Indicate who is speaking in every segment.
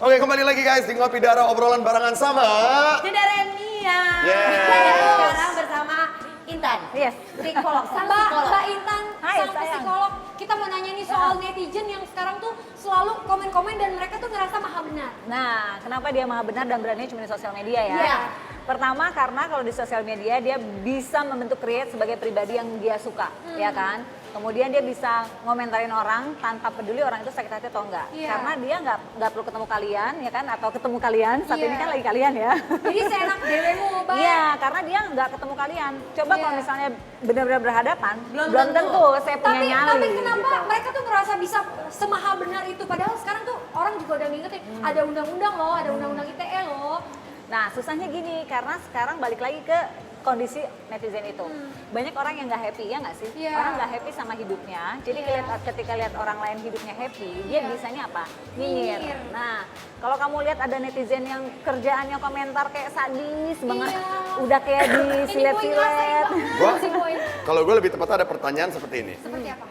Speaker 1: Oke, kembali lagi guys di Ngopi Dara, obrolan barengan sama
Speaker 2: Dendarenia.
Speaker 1: Yes.
Speaker 2: Sekarang bersama Intan.
Speaker 3: Yes.
Speaker 2: Psikolog.
Speaker 4: Mbak Intan,
Speaker 3: Hai,
Speaker 4: sang
Speaker 3: sayang.
Speaker 4: psikolog, kita mau nanya nih soal netizen yang sekarang tuh selalu komen-komen dan mereka tuh ngerasa maha benar.
Speaker 3: Nah, kenapa dia maha benar dan berani cuma di sosial media ya?
Speaker 4: Iya.
Speaker 3: Pertama karena kalau di sosial media dia bisa membentuk create sebagai pribadi yang dia suka, ya kan? Kemudian dia bisa ngomentarin orang tanpa peduli orang itu sakit hati atau enggak.
Speaker 4: Iya.
Speaker 3: Karena dia nggak perlu ketemu kalian, ya kan? Atau ketemu kalian, saat
Speaker 4: Iya.
Speaker 3: ini kan lagi kalian ya.
Speaker 4: Jadi seenak dewemu, Mbak.
Speaker 3: Iya, karena dia nggak ketemu kalian. Coba
Speaker 4: Iya.
Speaker 3: kalau misalnya benar-benar berhadapan,
Speaker 2: Belum
Speaker 3: belum
Speaker 2: tentu.
Speaker 3: tentu saya punya nyali.
Speaker 4: Tapi kenapa
Speaker 3: gitu.
Speaker 4: mereka tuh ngerasa bisa semaha benar itu? Padahal sekarang tuh orang juga udah ngingetin, ada undang-undang loh, ada undang-undang ITE loh.
Speaker 3: Nah, susahnya gini, karena sekarang balik lagi ke kondisi netizen itu. Banyak orang yang nggak happy, ya nggak sih?
Speaker 4: Iya.
Speaker 3: Orang nggak happy sama hidupnya, jadi
Speaker 4: Iya.
Speaker 3: ketika lihat orang lain hidupnya happy, dia
Speaker 4: Iya.
Speaker 3: bisanya apa?
Speaker 4: Nyinyir.
Speaker 3: Nyinyir. Nah, kalau kamu lihat ada netizen yang kerjaannya komentar kayak sadis banget,
Speaker 4: Iya.
Speaker 3: udah kayak
Speaker 4: Ini boy ngerasain
Speaker 3: disilet-silet.
Speaker 1: Gua-
Speaker 4: banget si boy.
Speaker 1: kalau gue lebih tepat ada pertanyaan seperti ini.
Speaker 4: Seperti apa?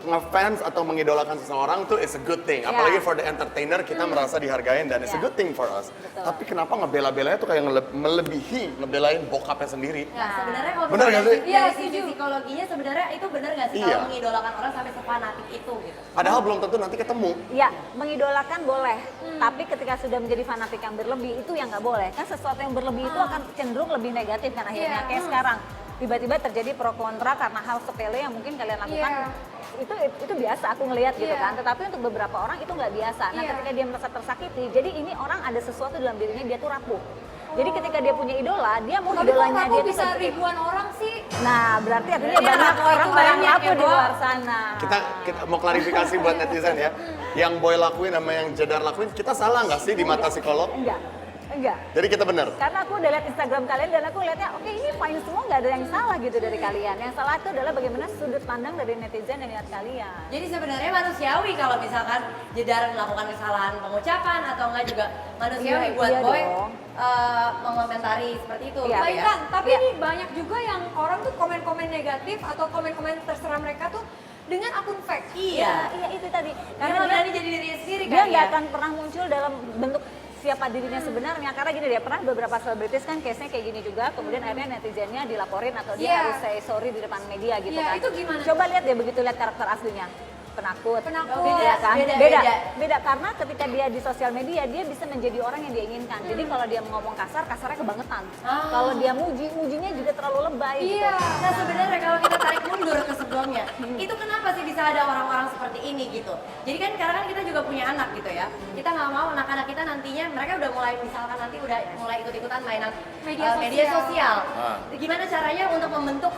Speaker 1: Ngefans atau mengidolakan seseorang tuh is a good thing.
Speaker 3: Ya.
Speaker 1: Apalagi for the entertainer kita merasa dihargain dan it's a
Speaker 3: Ya.
Speaker 1: good thing for us.
Speaker 3: Betul.
Speaker 1: Tapi kenapa ngebela-belanya tuh kayak melebihi ngebelain bokapnya sendiri?
Speaker 2: Nah, sebenarnya kalau
Speaker 1: Bener nggak sih?
Speaker 2: dari
Speaker 4: Iya,
Speaker 2: sisi
Speaker 4: setuju.
Speaker 2: psikologinya sebenarnya itu benar nggak sih
Speaker 1: Iya.
Speaker 2: kalau mengidolakan orang sampai sefanatik itu gitu?
Speaker 1: Padahal belum tentu nanti ketemu.
Speaker 3: Ya, mengidolakan boleh, tapi ketika sudah menjadi fanatik yang berlebih itu yang nggak boleh. Kan sesuatu yang berlebih itu akan cenderung lebih negatif kan akhirnya.
Speaker 4: Iya.
Speaker 3: Kayak sekarang tiba-tiba terjadi pro kontra karena hal sepele yang mungkin kalian lakukan.
Speaker 4: Iya.
Speaker 3: Itu biasa aku ngelihat gitu
Speaker 4: Iya.
Speaker 3: kan. Tetapi untuk beberapa orang itu nggak biasa. Nah,
Speaker 4: Iya.
Speaker 3: ketika dia merasa tersakiti, jadi ini orang ada sesuatu dalam dirinya dia tuh rapuh. Jadi ketika dia punya idola, dia mau
Speaker 4: Tapi kok
Speaker 3: idolanya
Speaker 4: kamu
Speaker 3: dia tuh
Speaker 4: bisa
Speaker 3: sensitif.
Speaker 4: ribuan orang sih?
Speaker 3: Nah, berarti artinya
Speaker 2: Berarti
Speaker 3: banyak
Speaker 2: rapuh itu
Speaker 3: orang
Speaker 2: banyak ya,
Speaker 3: rapuh di
Speaker 2: Bo.
Speaker 3: luar sana.
Speaker 1: Kita mau klarifikasi buat netizen ya. Yang Boy lakuin sama yang Jedar lakuin, kita salah nggak sih di mata psikolog?
Speaker 3: Enggak.
Speaker 1: Jadi kita benar.
Speaker 3: Karena aku udah lihat Instagram kalian dan aku lihatnya oke ini fine semua, nggak ada yang salah gitu dari kalian. Yang salah itu adalah bagaimana sudut pandang dari netizen yang lihat kalian.
Speaker 2: Jadi sebenarnya manusiawi kalau misalkan Jedar melakukan kesalahan pengucapan atau enggak juga manusiawi
Speaker 3: Iya,
Speaker 2: buat
Speaker 3: iya
Speaker 2: Boy
Speaker 3: dong.
Speaker 2: mengomentari seperti itu
Speaker 3: Iya.
Speaker 2: gitu
Speaker 4: Mbak
Speaker 2: ya.
Speaker 4: Intan, tapi
Speaker 3: Iya.
Speaker 4: ini banyak juga yang orang tuh komen-komen negatif atau komen-komen terserah mereka tuh dengan akun fake.
Speaker 2: Iya.
Speaker 3: Iya itu tadi.
Speaker 2: Karena
Speaker 3: Karena
Speaker 2: berani jadi dirinya sendiri
Speaker 3: dia
Speaker 2: kan
Speaker 3: nggak
Speaker 2: ya.
Speaker 3: akan pernah muncul dalam bentuk siapa dirinya sebenarnya, karena gini dia pernah beberapa selebritis kan case-nya kayak gini juga, kemudian akhirnya netizennya dilaporin atau dia
Speaker 4: Iya.
Speaker 3: harus say sorry di depan media gitu
Speaker 4: Iya,
Speaker 3: kan.
Speaker 4: itu gimana?
Speaker 3: Coba lihat dia begitu lihat karakter aslinya. Penakut,
Speaker 4: Penakut.
Speaker 3: ya kan?
Speaker 2: Beda.
Speaker 3: Beda karena ketika dia di sosial media dia bisa menjadi orang yang dia inginkan. Jadi kalau dia ngomong kasar, kasarnya kebangetan.
Speaker 2: Ah.
Speaker 3: Kalau dia muji, mujinya juga terlalu lebay.
Speaker 4: Iya.
Speaker 3: Gitu.
Speaker 2: Nah sebenarnya kalau kita tarik mundur ke sebelumnya, itu kenapa sih bisa ada orang-orang seperti ini gitu? Jadi kan karena kan kita juga punya anak gitu ya. Kita nggak mau anak-anak kita nantinya mereka udah mulai misalkan nanti udah mulai ikut-ikutan mainan
Speaker 4: Media
Speaker 2: sosial.
Speaker 1: Ah.
Speaker 2: Gimana caranya untuk membentuk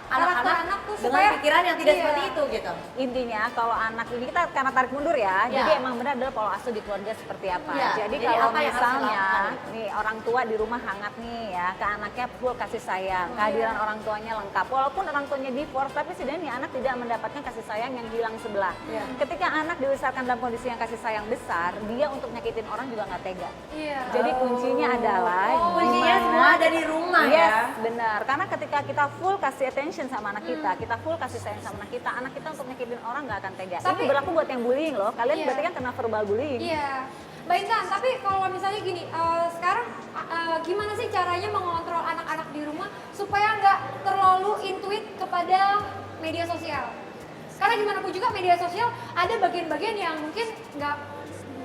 Speaker 4: Anak-anak
Speaker 2: anak-anak
Speaker 4: tuh
Speaker 2: dengan
Speaker 4: supaya-
Speaker 2: pikiran yang tidak
Speaker 4: iya.
Speaker 2: seperti itu gitu?
Speaker 3: Intinya kalau anak ini kita karena tarik mundur ya,
Speaker 2: Ya.
Speaker 3: jadi emang benar adalah pola asuh di keluarga seperti apa.
Speaker 2: Ya,
Speaker 3: Jadi
Speaker 2: jadi
Speaker 3: kalau
Speaker 2: apa yang harus
Speaker 3: misalnya
Speaker 2: dilakukan?
Speaker 3: nih orang tua di rumah hangat nih ya, ke anaknya full kasih sayang, kehadiran orang tuanya lengkap. Walaupun orang tuanya divorce, tapi setidaknya nih anak tidak mendapatkan kasih sayang yang hilang sebelah.
Speaker 4: Iya.
Speaker 3: Ketika anak dibesarkan dalam kondisi yang kasih sayang besar, dia untuk nyakitin orang juga nggak tega.
Speaker 4: Iya.
Speaker 3: Jadi kuncinya adalah
Speaker 2: Kuncinya
Speaker 3: gimana-
Speaker 2: semua ada di rumah
Speaker 3: Yes,
Speaker 2: ya.
Speaker 3: benar. Karena ketika kita full kasih attention sama anak kita full kasih sayang sama anak kita untuk nyakitin orang nggak akan tega.
Speaker 4: Tapi-
Speaker 3: Ini berlaku buat yang bullying loh. Kalian
Speaker 4: Iya.
Speaker 3: berarti kan kena verbal bullying.
Speaker 4: Iya. Mbak Intan, tapi kalau misalnya gini, sekarang gimana sih caranya mengontrol anak-anak di rumah supaya nggak terlalu intuit kepada media sosial? Karena gimana pun juga media sosial ada bagian-bagian yang mungkin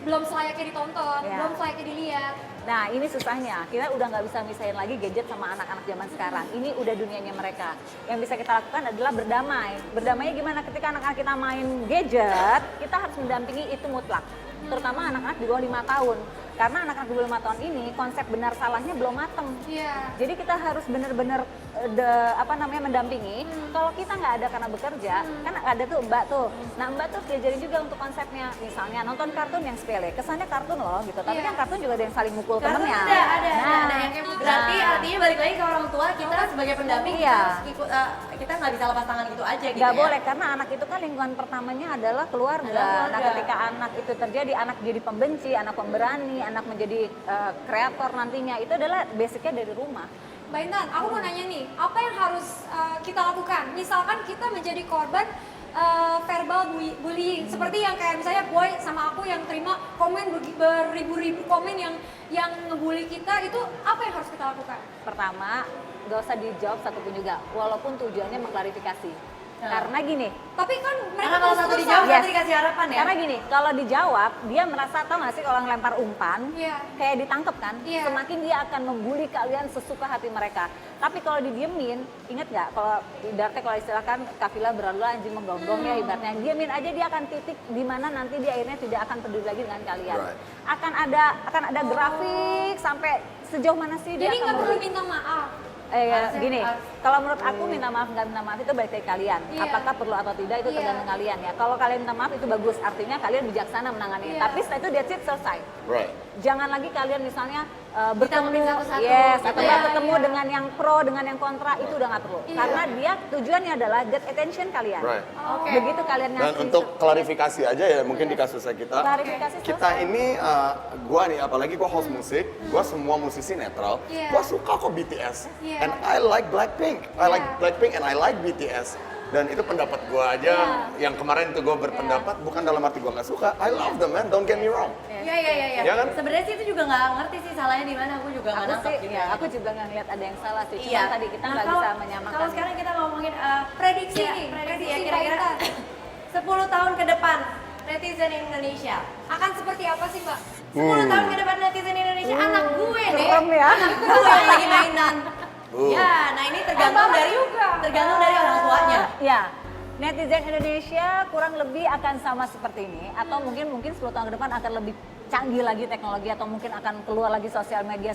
Speaker 4: belum selayaknya ditonton,
Speaker 3: Iya.
Speaker 4: belum selayaknya dilihat.
Speaker 3: Nah ini susahnya, kita udah nggak bisa misahin lagi gadget sama anak-anak zaman sekarang. Ini udah dunianya mereka. Yang bisa kita lakukan adalah berdamai. Berdamainya gimana? Ketika anak-anak kita main gadget, kita harus mendampingi itu mutlak. Terutama anak-anak di bawah 5 tahun. Karena anak-anak di bawah 5 tahun ini konsep benar salahnya belum mateng.
Speaker 4: Iya.
Speaker 3: Jadi kita harus benar-benar mendampingi. Kalau kita nggak ada karena bekerja, kan ada tuh Mbak tuh. Nah Mbak tuh diajarin juga untuk konsepnya, misalnya nonton kartun yang sepele. Kesannya kartun loh gitu, tapi
Speaker 4: Iya.
Speaker 3: kan kartun juga ada yang saling mukul
Speaker 2: Karena
Speaker 3: temennya.
Speaker 2: ada
Speaker 3: Nah,
Speaker 2: yang kayak berarti artinya balik lagi ke orang tua kita sebagai pendamping kita
Speaker 3: Iya.
Speaker 2: harus ikut kita nggak bisa lepas tangan gitu aja gitu
Speaker 3: nggak
Speaker 2: ya.
Speaker 3: boleh karena anak itu kan lingkungan pertamanya adalah keluarga.
Speaker 2: Adalah keluarga.
Speaker 3: Nah ketika anak itu terjadi, anak jadi pembenci, anak pemberani, anak menjadi kreator nantinya, itu adalah basicnya dari rumah.
Speaker 4: Mbak Intan, aku mau nanya nih, apa yang harus kita lakukan? Misalkan kita menjadi korban verbal bullying seperti yang kayak misalnya Boy sama aku yang terima komen beribu-ribu komen yang ngebully kita, itu apa yang harus kita lakukan?
Speaker 3: Pertama, nggak usah dijawab satupun juga, walaupun tujuannya mengklarifikasi. Karena gini,
Speaker 4: Tapi kan mereka
Speaker 2: Karena kalau satu
Speaker 4: terus-terusan.
Speaker 2: dijawab,
Speaker 3: Yes.
Speaker 2: satu dikasih harapan ya.
Speaker 3: karena gini, kalau dijawab, dia merasa, tau gak sih kalau ngelempar umpan,
Speaker 4: Iya.
Speaker 3: kayak ditangkep kan,
Speaker 4: Iya.
Speaker 3: semakin dia akan membuli kalian sesuka hati mereka. Tapi kalau didiemin, inget nggak, kalau ibaratnya kalau istilahkan kafilah berlalu anjing menggonggong ya ibaratnya, diemin aja dia akan titik di mana nanti dia akhirnya tidak akan peduli lagi dengan kalian.
Speaker 1: Right.
Speaker 3: Akan ada grafik sampai sejauh mana sih dia
Speaker 4: Jadi
Speaker 3: akan
Speaker 4: nggak perlu
Speaker 3: membuli.
Speaker 4: minta maaf.
Speaker 2: Harusnya
Speaker 3: Gini,
Speaker 2: harus.
Speaker 3: kalau menurut aku minta maaf nggak minta maaf itu balik dari kalian.
Speaker 4: Iya.
Speaker 3: Apakah perlu atau tidak itu
Speaker 4: Iya.
Speaker 3: tergantung kalian ya. Kalau kalian minta maaf itu bagus, artinya kalian bijaksana menanganinya.
Speaker 4: Iya.
Speaker 3: Tapi setelah itu that's it, selesai.
Speaker 1: Right.
Speaker 3: Jangan lagi kalian misalnya bertemu
Speaker 2: Ditangkepin satu-satu,
Speaker 3: yes,
Speaker 2: gitu
Speaker 3: atau
Speaker 2: ya.
Speaker 3: nggak ketemu
Speaker 4: Iya.
Speaker 3: dengan yang pro dengan yang kontra, itu udah nggak perlu.
Speaker 4: Iya.
Speaker 3: Karena dia tujuannya adalah get attention kalian.
Speaker 1: Right.
Speaker 2: Oke.
Speaker 3: Begitu kalian
Speaker 1: Dan
Speaker 3: ngasih
Speaker 1: untuk klarifikasi aja ya, mungkin di kasusnya kita,
Speaker 3: klarifikasi
Speaker 1: kita
Speaker 3: selesai.
Speaker 1: ini, gua nih, apalagi gua host musik, gua semua musisi netral,
Speaker 4: Iya.
Speaker 1: gua suka kok BTS,
Speaker 4: Iya.
Speaker 1: and I like Blackpink, I like
Speaker 4: Iya.
Speaker 1: Blackpink and I like BTS. Dan itu pendapat gua aja, yang kemarin itu gua berpendapat, bukan dalam arti gua nggak suka, I love them man, don't get me wrong.
Speaker 2: Iya.
Speaker 1: Iya kan?
Speaker 2: Sebenarnya sih itu juga nggak ngerti sih salahnya di mana, aku juga nggak
Speaker 3: Aku
Speaker 2: nangkep
Speaker 3: sih,
Speaker 2: juga.
Speaker 3: ya, aku juga nggak ngeliat ada yang salah sih. Cuma
Speaker 2: Iya.
Speaker 3: tadi kita
Speaker 2: Nah,
Speaker 3: nggak
Speaker 2: kalau-
Speaker 3: bisa menyamakan.
Speaker 2: Kalau sekarang kita ngomongin
Speaker 4: Prediksi
Speaker 2: ya,
Speaker 4: nih,
Speaker 2: prediksi ya
Speaker 4: prediksi
Speaker 2: kira-kira
Speaker 4: Mbak Intan.
Speaker 2: 10 tahun ke depan netizen Indonesia.
Speaker 4: Akan seperti apa sih Mbak?
Speaker 2: 10 tahun ke depan netizen Indonesia, anak gue deh.
Speaker 3: Serem ya.
Speaker 2: Anak gue yang lagi mainan. Ya, nah ini tergantung
Speaker 4: Bapak
Speaker 2: dari
Speaker 4: juga.
Speaker 2: tergantung dari orang tuanya.
Speaker 3: Ya, netizen Indonesia kurang lebih akan sama seperti ini, atau mungkin 10 tahun ke depan akan lebih canggih lagi teknologi, atau mungkin akan keluar lagi sosial media,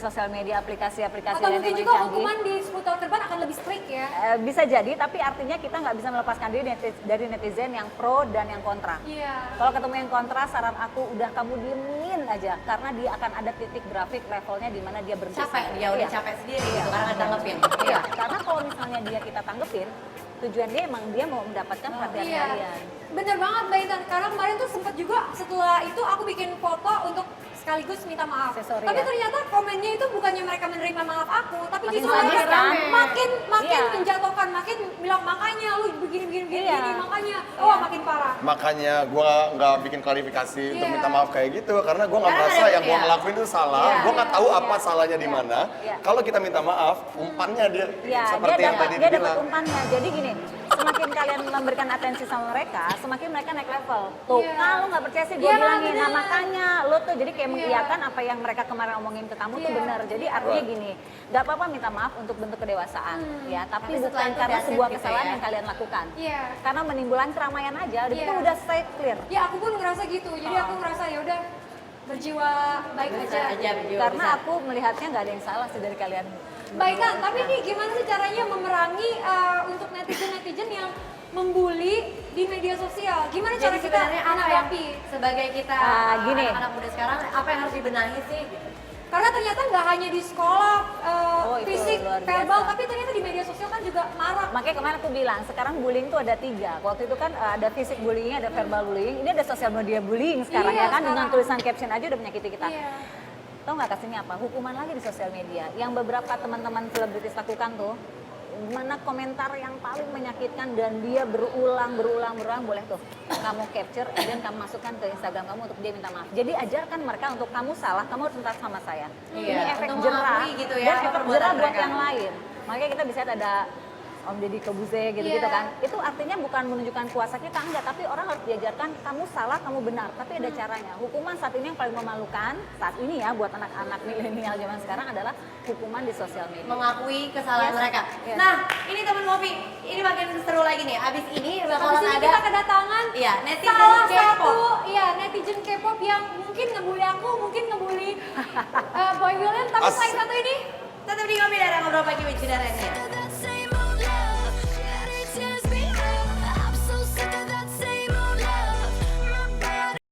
Speaker 3: aplikasi-aplikasi
Speaker 4: Atau
Speaker 3: lain
Speaker 4: mungkin
Speaker 3: yang
Speaker 4: juga
Speaker 3: lebih canggih.
Speaker 4: hukuman di 10 tahun ke depan akan lebih strict ya?
Speaker 3: Bisa jadi, tapi artinya kita nggak bisa melepaskan diri dari netizen yang pro dan yang kontra.
Speaker 4: Iya.
Speaker 3: Kalau ketemu yang kontra, saran aku udah kamu diemin aja, karena dia akan ada titik grafik levelnya di mana dia berhenti.
Speaker 2: Capek, dia udah
Speaker 3: Iya.
Speaker 2: capek sendiri gitu karena nggak tanggepin.
Speaker 3: Iya, karena kalau misalnya kita tanggepin, tujuan dia emang dia mau mendapatkan perhatian
Speaker 4: Iya.
Speaker 3: kalian.
Speaker 4: Bener banget Mbak Intan, karena kemarin tuh sempet juga setelah itu aku bikin foto untuk sekaligus minta maaf.
Speaker 3: Sorry
Speaker 4: Tapi
Speaker 3: ya.
Speaker 4: ternyata komennya itu bukannya mereka menerima maaf aku, tapi
Speaker 3: Makin
Speaker 4: justru
Speaker 3: sadis
Speaker 4: mereka
Speaker 3: kan?
Speaker 4: makin
Speaker 3: Iya.
Speaker 4: menjatuhkan, makin bilang makanya lu begini
Speaker 3: Iya.
Speaker 4: makanya wah makin parah.
Speaker 1: Makanya gua nggak bikin klarifikasi untuk
Speaker 4: Iya.
Speaker 1: minta maaf kayak gitu, karena gua nggak
Speaker 2: Karena
Speaker 1: merasa
Speaker 2: ada-
Speaker 1: yang gua
Speaker 2: iya.
Speaker 1: ngelakuin itu salah,
Speaker 3: Iya.
Speaker 1: gua nggak tahu
Speaker 3: Iya.
Speaker 1: apa salahnya di mana.
Speaker 3: Iya.
Speaker 1: Kalau kita minta maaf, umpannya dia
Speaker 3: Ya,
Speaker 1: seperti yang tadi
Speaker 3: dia dapat
Speaker 1: dibilang.
Speaker 3: umpannya. Jadi gini, semakin kalian memberikan atensi sama mereka, semakin mereka naik level. Tuh,
Speaker 4: Iya.
Speaker 3: kalau nggak percaya sih gue
Speaker 4: Iya,
Speaker 3: bilangin. Nah
Speaker 4: bener.
Speaker 3: makanya lo tuh jadi kayak
Speaker 4: Iya.
Speaker 3: mengiyakan apa yang mereka kemarin omongin ke kamu tuh
Speaker 4: Iya.
Speaker 3: benar. Jadi artinya gini, nggak apa-apa minta maaf untuk bentuk kedewasaan, ya. Tapi,
Speaker 2: Tapi setelah
Speaker 3: bukan
Speaker 2: itu
Speaker 3: karena
Speaker 2: that's it
Speaker 3: sebuah
Speaker 2: gitu
Speaker 3: kesalahan
Speaker 2: ya.
Speaker 3: yang kalian lakukan.
Speaker 4: Iya.
Speaker 3: Karena menimbulkan keramaian aja,
Speaker 4: Iya.
Speaker 3: itu udah stay clear.
Speaker 4: Ya aku pun ngerasa gitu, jadi aku ngerasa ya udah berjiwa baik
Speaker 2: Bisa
Speaker 4: aja.
Speaker 2: aja berjiwa
Speaker 3: Karena
Speaker 2: besar.
Speaker 3: aku melihatnya nggak ada yang salah sih dari kalian.
Speaker 4: Baik kan, tapi nih gimana sih caranya memerangi untuk netizen-netizen yang membuli di media sosial? Gimana cara
Speaker 2: Jadi
Speaker 4: kita
Speaker 2: sebenarnya apa yang
Speaker 4: menanggapi?
Speaker 2: sebagai kita
Speaker 3: Gini.
Speaker 2: anak-anak muda sekarang apa yang harus dibenahi sih?
Speaker 4: Karena ternyata nggak hanya di sekolah,
Speaker 3: Oh, itu
Speaker 4: fisik,
Speaker 3: luar biasa.
Speaker 4: verbal, tapi ternyata di media sosial kan juga marak.
Speaker 3: Makanya kemarin aku bilang, sekarang bullying tuh ada 3. Waktu itu kan ada fisik bullying, ada verbal bullying, ini ada sosial media bullying sekarang
Speaker 4: Iya,
Speaker 3: ya kan, dengan
Speaker 4: sekarang.
Speaker 3: tulisan caption aja udah menyakiti kita.
Speaker 4: Iya.
Speaker 3: Tahu nggak kasihnya apa? Hukuman lagi di sosial media. Yang beberapa teman-teman selebritis lakukan tuh, mana komentar yang paling menyakitkan dan dia berulang boleh tuh kamu capture dan kamu masukkan ke Instagram kamu untuk dia minta maaf. Jadi ajarkan mereka untuk kamu salah, kamu harus minta sama saya.
Speaker 2: Iya,
Speaker 3: Ini efek
Speaker 2: untuk
Speaker 3: jerah
Speaker 2: mengakui gitu ya,
Speaker 3: dan efek
Speaker 2: perbuatan
Speaker 3: jerah buat
Speaker 2: mereka.
Speaker 3: yang lain. Makanya kita bisa lihat ada Om Deddy Kebuze gitu-gitu
Speaker 4: Iya.
Speaker 3: kan. Itu artinya bukan menunjukkan kuasa kita, enggak, tapi orang harus diajarkan kamu salah, kamu benar, tapi ada caranya. Hukuman saat ini yang paling memalukan saat ini ya buat anak-anak milenial zaman sekarang adalah hukuman di sosial media.
Speaker 2: Mengakui kesalahan
Speaker 3: Yes.
Speaker 2: mereka.
Speaker 3: Yes.
Speaker 2: Nah, ini teman ngopi, ini makin seru lagi nih. Abis ini bakalan
Speaker 4: Habis ini
Speaker 2: ada
Speaker 4: kita kedatangan
Speaker 2: Iya, netizen
Speaker 4: salah
Speaker 2: K-pop.
Speaker 4: satu netizen K-pop yang mungkin ngebully aku, mungkin ngebully Boy William, tapi
Speaker 1: As-
Speaker 4: selain satu ini
Speaker 2: tetap di ngopi dan ngobrol pagi with Cida Renia.